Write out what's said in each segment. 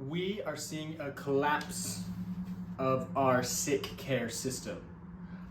we are seeing a collapse of our sick care system.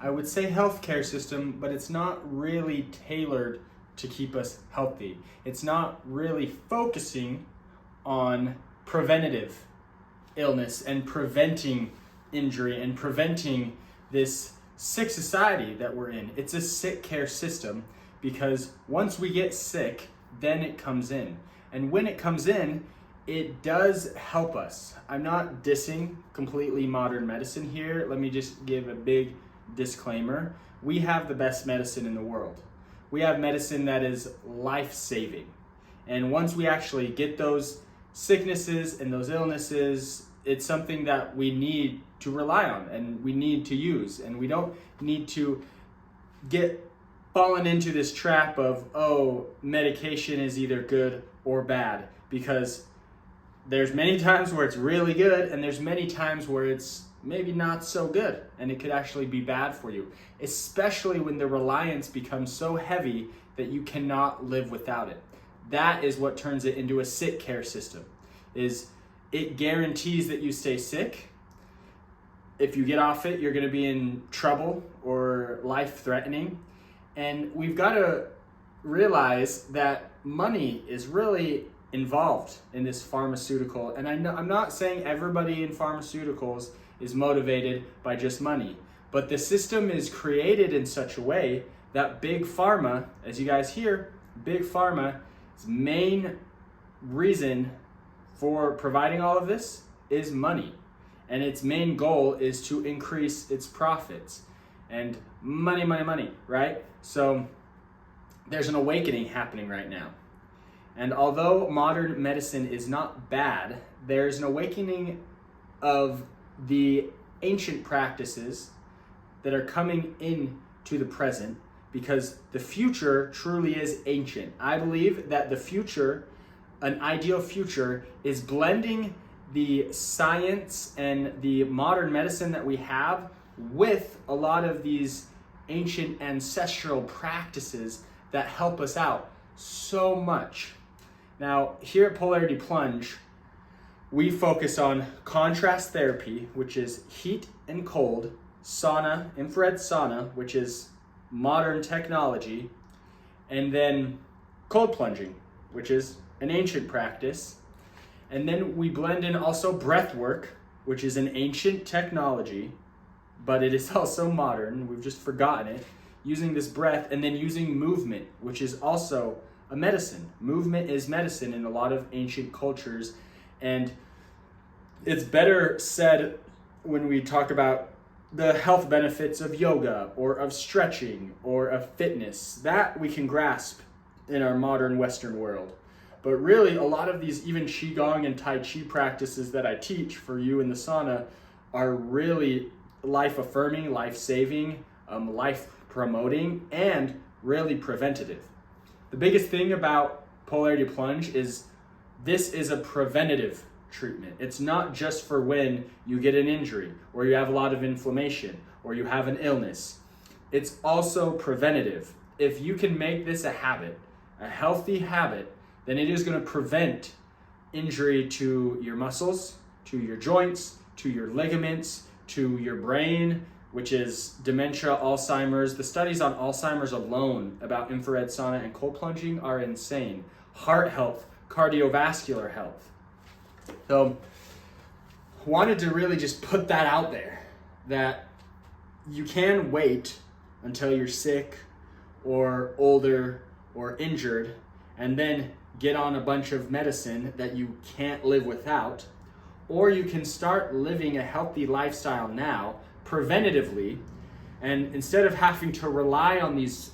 I would say healthcare system, but it's not really tailored to keep us healthy. It's not really focusing on preventative illness and preventing injury and preventing this sick society that we're in. It's a sick care system because once we get sick, then it comes in. And when it comes in, it does help us. I'm not dissing completely modern medicine here. Let me just give a big disclaimer. We have the best medicine in the world. We have medicine that is life-saving. And once we actually get those sicknesses and those illnesses, it's something that we need to rely on and we need to use. And we don't need to get fallen into this trap of, oh, medication is either good or bad, because there's many times where it's really good and there's many times where it's maybe not so good and it could actually be bad for you, especially when the reliance becomes so heavy that you cannot live without it. That is what turns it into a sick care system. Is it guarantees that you stay sick. If you get off it, you're going to be in trouble or life-threatening. And we've got to realize that money is really involved in this pharmaceutical. And I'm not saying everybody in pharmaceuticals is motivated by just money, but the system is created in such a way that big pharma, as you guys hear, big pharma's main reason for providing all of this is money. And its main goal is to increase its profits. And money, money, money, right? So there's an awakening happening right now. And although modern medicine is not bad, there's an awakening of the ancient practices that are coming into the present, because the future truly is ancient. I believe that the future, an ideal future, is blending the science and the modern medicine that we have with a lot of these ancient ancestral practices that help us out so much. Now, here at Polarity Plunge, we focus on contrast therapy, which is heat and cold, sauna, infrared sauna, which is modern technology, and then cold plunging, which is an ancient practice. And then we blend in also breath work, which is an ancient technology, but it is also modern. We've just forgotten it. Using this breath, and then using movement, which is also a medicine. Movement is medicine in a lot of ancient cultures. And it's better said when we talk about the health benefits of yoga or of stretching or of fitness. That we can grasp in our modern Western world. But really, a lot of these even Qigong and Tai Chi practices that I teach for you in the sauna are really life-affirming, life-saving, life-promoting, and really preventative. The biggest thing about Polarity Plunge is this is a preventative treatment. It's not just for when you get an injury or you have a lot of inflammation or you have an illness. It's also preventative. If you can make this a habit, a healthy habit, then it is going to prevent injury to your muscles, to your joints, to your ligaments, to your brain, which is dementia, Alzheimer's. The studies on Alzheimer's alone about infrared sauna and cold plunging are insane. Heart health, cardiovascular health. So, wanted to really just put that out there, that you can wait until you're sick or older or injured and then get on a bunch of medicine that you can't live without, or you can start living a healthy lifestyle now, preventatively, and instead of having to rely on these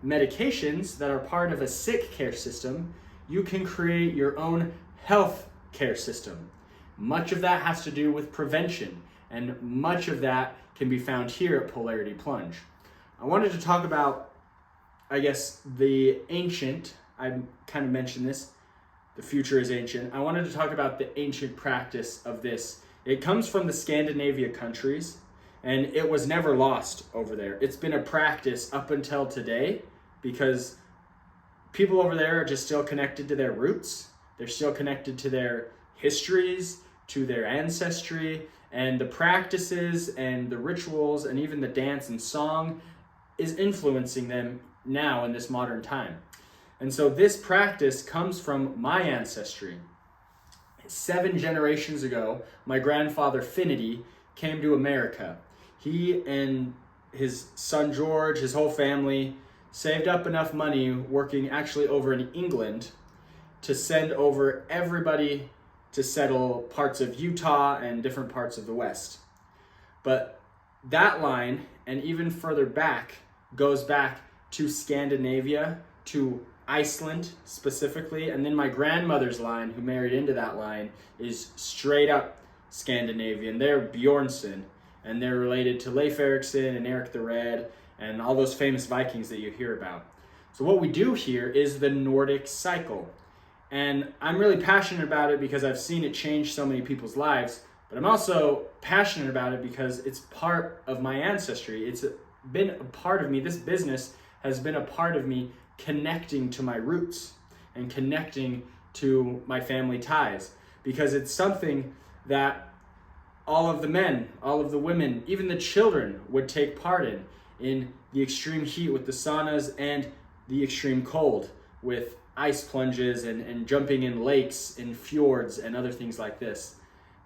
medications that are part of a sick care system, you can create your own health care system. Much of that has to do with prevention, and much of that can be found here at Polarity Plunge. I wanted to talk about, I guess, the ancient, I kind of mentioned this, the future is ancient. I wanted to talk about the ancient practice of this. It comes from the Scandinavia countries, and it was never lost over there. It's been a practice up until today because people over there are just still connected to their roots. They're still connected to their histories, to their ancestry, and the practices and the rituals and even the dance and song is influencing them now in this modern time. And so this practice comes from my ancestry. 7 generations ago, my grandfather Finity came to America. He and his son George, his whole family, saved up enough money working actually over in England to send over everybody to settle parts of Utah and different parts of the West. But that line, and even further back, goes back to Scandinavia, to Iceland specifically, and then my grandmother's line, who married into that line, is straight up Scandinavian. They're Bjornsson, and they're related to Leif Erikson and Eric the Red, and all those famous Vikings that you hear about. So what we do here is the Nordic cycle. And I'm really passionate about it because I've seen it change so many people's lives, but I'm also passionate about it because it's part of my ancestry. It's been a part of me. This business has been a part of me connecting to my roots and connecting to my family ties, because it's something that all of the men, all of the women, even the children would take part in the extreme heat with the saunas and the extreme cold with ice plunges and jumping in lakes and fjords and other things like this.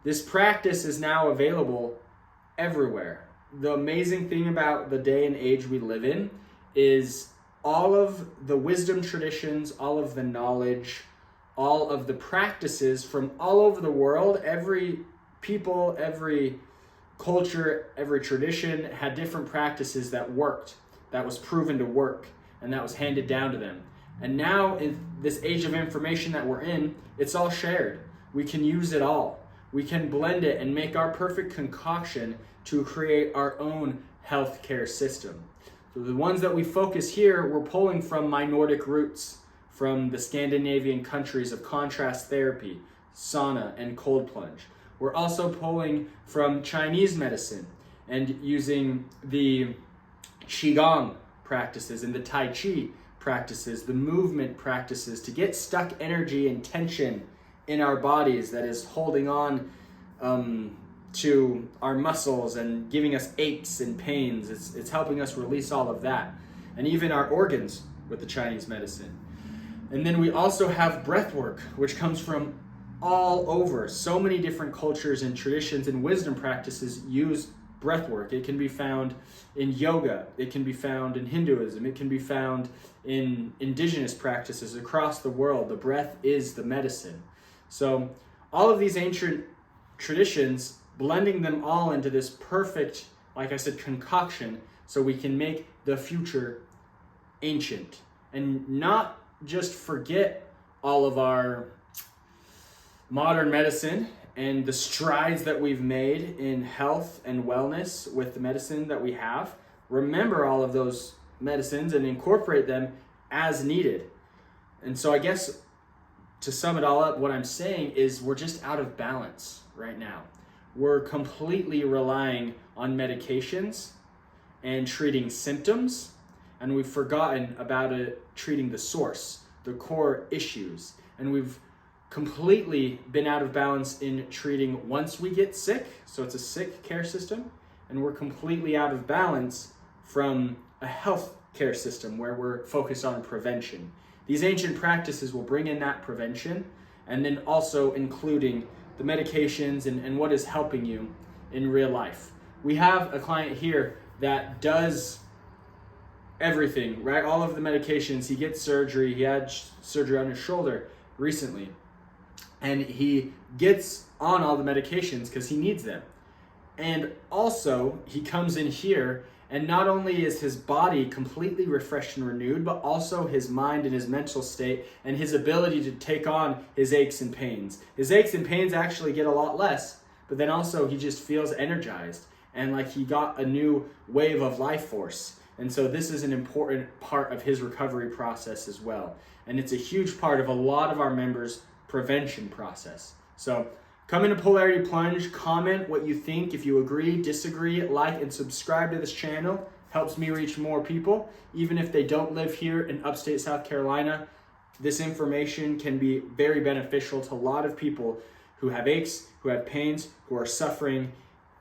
This practice is now available everywhere. The amazing thing about the day and age we live in is all of the wisdom traditions, all of the knowledge, all of the practices from all over the world, every people, every culture, every tradition had different practices that worked, that was proven to work, and that was handed down to them. And now in this age of information that we're in, it's all shared. We can use it all. We can blend it and make our perfect concoction to create our own healthcare system. So the ones that we focus here, we're pulling from my Nordic roots, from the Scandinavian countries of contrast therapy, sauna, and cold plunge. We're also pulling from Chinese medicine and using the Qigong practices and the Tai Chi practices, the movement practices to get stuck energy and tension in our bodies that is holding on to our muscles and giving us aches and pains. It's helping us release all of that, and even our organs with the Chinese medicine. And then we also have breath work, which comes from all over. So many different cultures and traditions and wisdom practices use breath work. It can be found in yoga, it can be found in Hinduism, it can be found in indigenous practices across the world. The breath is the medicine. So all of these ancient traditions, blending them all into this perfect, like I said, concoction, so we can make the future ancient and not just forget all of our modern medicine and the strides that we've made in health and wellness with the medicine that we have. Remember all of those medicines and incorporate them as needed. And so I guess to sum it all up, what I'm saying is we're just out of balance right now. We're completely relying on medications and treating symptoms, and we've forgotten about treating the source, the core issues. And we've completely been out of balance in treating once we get sick, so it's a sick care system, and we're completely out of balance from a health care system where we're focused on prevention. These ancient practices will bring in that prevention, and then also including the medications and what is helping you in real life. We have a client here that does everything, right? All of the medications. He gets surgery. He had surgery on his shoulder recently. And he gets on all the medications because he needs them. And also, he comes in here, and not only is his body completely refreshed and renewed, but also his mind and his mental state and his ability to take on his aches and pains. His aches and pains actually get a lot less, but then also he just feels energized and like he got a new wave of life force. And so this is an important part of his recovery process as well. And it's a huge part of a lot of our members' prevention process. So come into Polarity Plunge, comment what you think. If you agree, disagree, like and subscribe to this channel. Helps me reach more people. Even if they don't live here in upstate South Carolina, this information can be very beneficial to a lot of people who have aches, who have pains, who are suffering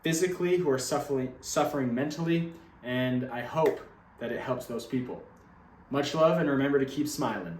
physically, who are suffering mentally, and I hope that it helps those people. Much love, and remember to keep smiling.